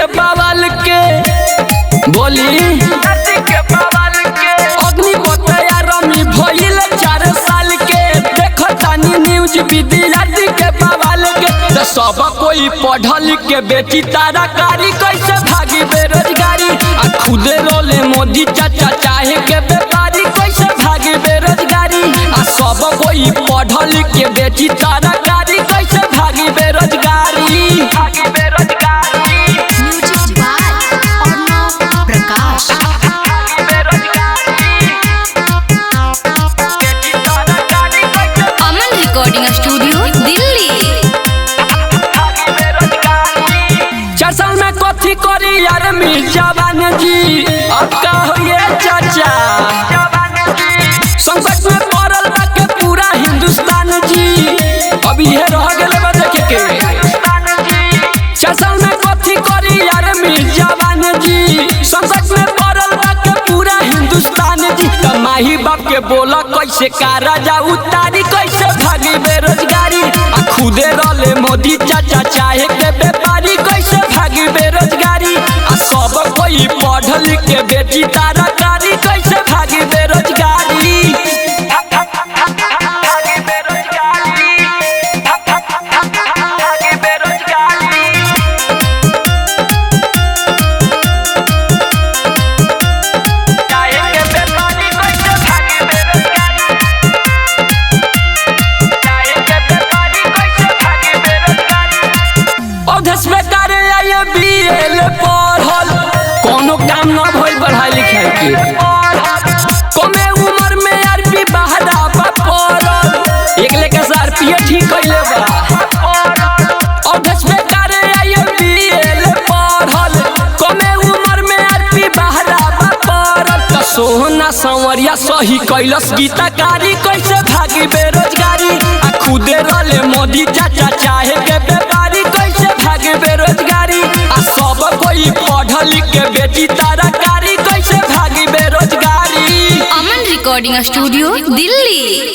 के बवाल के बोली अग्नि बतया रमी भइल 4 साल के देखतानी न्यूज विद्यार्थी के बवाल के तो सब कोई पढ़ल के बेटी तारा कारी कैसे भागी बेरोजगारी आ खुदे रोले मोदी चाचा चाहे के व्यापारी कैसे भागी बेरोजगारी आ सब कोई पढ़ल के बेटी तारा कारी कैसे भागी बेरोजगारी रिकॉर्डिंग स्टूडियो दिल्ली। 4 साल में कथी करी यार जवान जी अब का होइए चाचा संकट में पड़ल बा के पूरा हिंदुस्तान जी अब ये रह गेल बा देखे के 4 साल में कथी करी यार जवान जी संकट में पड़ल बा के पूरा हिंदुस्तान जी त माही बाप के बोला कैसे कारा जा उतारी कैसे भागी बेरोजगारी आ खुदे रहले मोदी चाचा चाहे के व्यापारी कैसे भागी बेरोजगारी आ सब कोई पढ़ल के बेटी तारा कारी कैसे भागी बेरोजगारी कोनो काम ना भइल पढ़ाई लिखाई के कमे उम्र में आरपी बहरा बा पड़ल एक लेके आरपी ठीक कइले बा अध्यक्ष में करे आईएल पढ़ल कमे उम्र में आरपी बहरा बा पड़ल त सोहना संवरिया सही कैलस गीतकारी कैसे भागी बेरोजगारी आ खुदे रहले मोदी चाचा चाहे के व्यापारी कैसे भागी बेरोजगारी आ सब कोई पढ़ल के बेटी तारा कारी कैसे भागी बेरोजगारी। अमन रिकॉर्डिंग स्टूडियो दिल्ली।